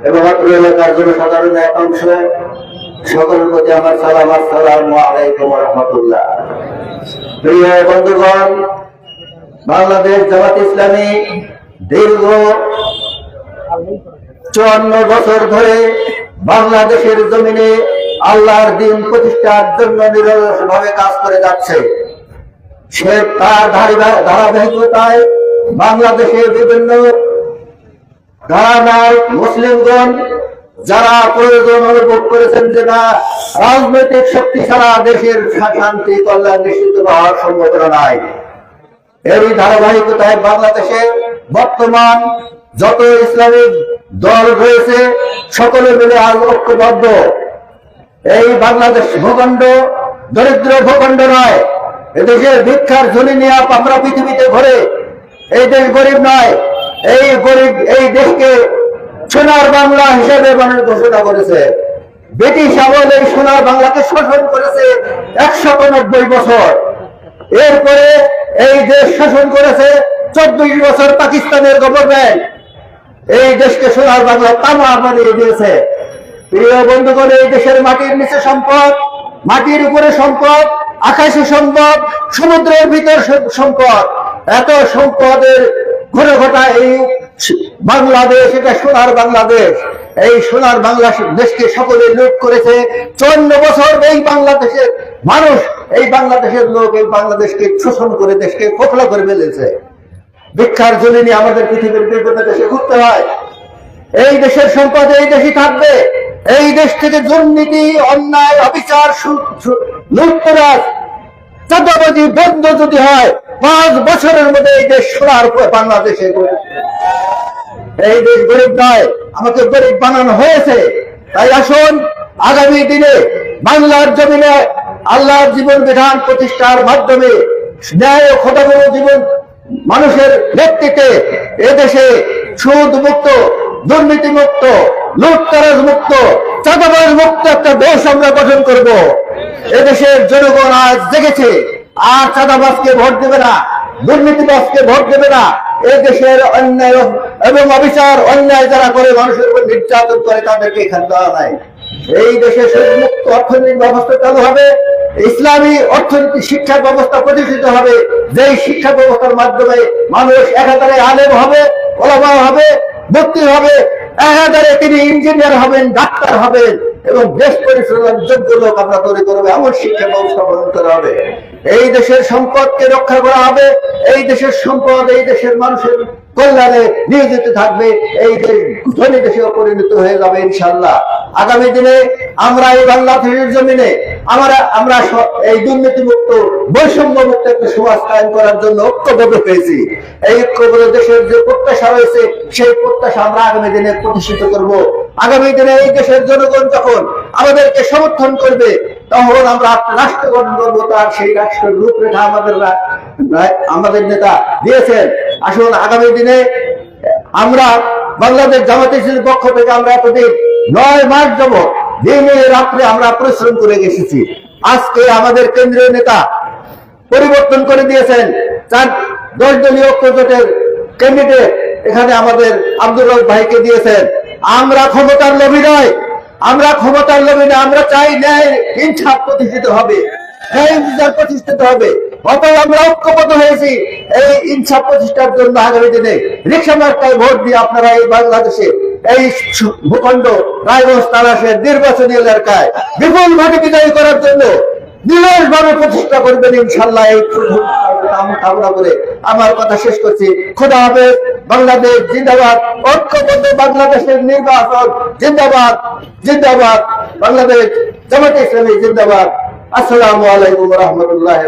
এবং অত্র এলাকার জনসাধারণ অংশ সকলের প্রতি আমার সালাম। আসসালামু আলাইকুম ওয়া রাহমাতুল্লাহ। প্রিয় বন্ধুগণ, বাংলাদেশ জামাত ইসলামী দীর্ঘ 54 বছর ধরে বাংলাদেশের জমিনে আল্লাহর দ্বীন প্রতিষ্ঠার জন্য নিরলসভাবে কাজ করে যাচ্ছে। সে তার ধারাবাহিকতায় বাংলাদেশের বিভিন্ন ঘরানার মুসলিমগণ যারা প্রয়োজন অনুভব করেছেন যে না, রাজনৈতিক শক্তি ছাড়া দেশের শান্তি কল্যাণ নিশ্চিত হওয়ার সম্ভাবনা নাই, এরই ধারাবাহিকতায় বাংলাদেশে বর্তমান যত ইসলামিক দল রয়েছে সকলে মিলে আজ ঐক্যবদ্ধ। এই বাংলাদেশ ভূখণ্ড দরিদ্র ভূখণ্ড নয়, এদেশের ভিক্ষার ঝুলি নিয়ে আমরা পৃথিবীতে ঘুরে। এই দেশ গরিব নয়, এই গরিব এই দেশকে সোনার বাংলা হিসেবে মানুষ ঘোষণা করেছে। ব্রিটিশ আমল এই সোনার বাংলাকে শোষণ করেছে 190 বছর। এরপরে এই দেশ শাসন করেছে 24 বছর পাকিস্তানের গভর্নমেন্ট। এই দেশকে সোনার বাংলা তামা বানিয়ে দিয়েছে। প্রিয় বন্ধুগণ, এই দেশের মাটির নিচে সম্পদ, মাটির উপরে সম্পদ, আকাশে সম্পদ, সমুদ্রের ভিতর সম্পদ, এত সম্পদের ঘরে ঘটা এই বাংলাদেশ, এটা সোনার বাংলাদেশ। এই সোনার বাংলাদেশকে সকলে লুট করেছে 54 বছর। এই বাংলাদেশের মানুষ, এই বাংলাদেশের লোক এই বাংলাদেশকে শোষণ করে দেশকে খোখলা করে ফেলেছে। ভিক্ষার জন্য নিয়ে আমাদের পৃথিবীর বিভিন্ন দেশে ঘুরতে হয়। এই দেশের সম্পদ এই দেশই থাকবে। এই দেশ থেকে দুর্নীতি, অন্যায়, অবিচার, লুটতরাজ, চাঁদাবাজি বন্ধ যদি হয় 5 বছরের মধ্যে এই দেশ সোনার বাংলাদেশে। এই দেশ গরিব নয়, আমাকে গরিব বানানো হয়েছে। তাই আসুন আগামী দিনে বাংলার জমিনে আল্লাহর জীবন বিধান প্রতিষ্ঠার মাধ্যমে ন্যায় ও খোদাবহ জীবন মানুষের নেতৃত্বে এদেশে সুদ মুক্ত, দুর্নীতি মুক্ত, লুটতরাজ মুক্ত, চাঁদাবাজ মুক্ত একটা দেশ আমরা গঠন করব। এদেশের জনগণ আজ জেগেছে, আর চাঁদাবাজকে ভোট দেবে না, দুর্নীতিবাজকে ভোট দেবে না। এই দেশের অন্যায় এবং অবিচার, অন্যায় যারা করে, মানুষের উপর নির্যাতন করে, তাদেরকে এখানে দেওয়া নাই। এই দেশে সুদমুক্ত অর্থনৈতিক ব্যবস্থা চালু হবে, ইসলামী অর্থনীতি শিক্ষা ব্যবস্থা প্রতিষ্ঠিত হবে, যেই শিক্ষা ব্যবস্থার মাধ্যমে মানুষ একাধারে আলেম হবে, ওলামা হবে, মুফতি হবে, একাধারে তিনি ইঞ্জিনিয়ার হবেন, ডাক্তার হবেন এবং দেশ পরিচালনার যোগ্য লোক আমরা তৈরি করবো, এমন শিক্ষা ব্যবস্থা গ্রহণ করা হবে। এই দেশের সম্পদকে রক্ষা করা হবে। এই দেশের সম্পদ এই দেশের মানুষের কল্যাণে নিয়োজিত থাকবে। এই দেশ ধনী দেশে পরিণত হয়ে যাবে ইনশাআল্লাহ। আগামী দিনে আমরা এই বাংলাদেশের জমিনে আমরা এই দুর্নীতি মুক্ত, বৈষম্য মুক্ত একটা সমাজ কায়েম করার জন্য ঐক্যবদ্ধ হয়েছি। এই ঐক্যবদ্ধ দেশের যে প্রত্যাশা রয়েছে, সেই প্রত্যাশা আমরা আগামী দিনে প্রতিষ্ঠিত করব। আগামী দিনে এই দেশের জনগণ যখন আমাদেরকে সমর্থন করবে, তখন আমরা রাষ্ট্র গঠন করবো। তার সেই রাষ্ট্রের রূপরেখা আমাদের নেতা দিয়েছেন। আসুন আগামী দিনে আমরা বাংলাদেশ জামাত ইসলামীর পক্ষ থেকে আমরা এতদিন 9 মাস যাবত দিনে রাত্রে আমরা পরিশ্রম করে এসেছি। আজকে আমাদের কেন্দ্রীয় নেতা পরিবর্তন করে দিয়েছেন। 10 দলীয় ঐক্যজোটের ক্যান্ডিডেট এখানে আমাদের আব্দুর রব ভাইকে দিয়েছেন। আমরা ক্ষমতার লোভী নয়, আমরা ক্ষমতার লোভী না, আমরা চাই ন্যায় ইনসাফ প্রতিষ্ঠিত হবে, ন্যায় ইনসাফ প্রতিষ্ঠিত হবে। অতএব আমরা ঐক্যবদ্ধ হয়েছি এই ইনসাফ প্রতিষ্ঠার জন্য। আগামী দিনে রিকশা মার্কায় ভোট দিয়ে আপনারা এই বাংলাদেশে এই ভূখণ্ড রায়গঞ্জ তারাশের নির্বাচনী এলাকায় বিপুল ভোটে বিজয়ী করার জন্য নিরলসভাবে প্রচেষ্টা করবেন ইনশাআল্লাহ। এই কামনা করে আমার কথা শেষ করছি। খোদা হাফেজ। বাংলাদেশ জিন্দাবাদ। ঐক্যবদ্ধ বাংলাদেশের নির্বাচন জিন্দাবাদ, জিন্দাবাদ। বাংলাদেশ জামাত ইসলামী জিন্দাবাদ। আসসালামু আলাইকুম ওয়া রাহমাতুল্লাহ।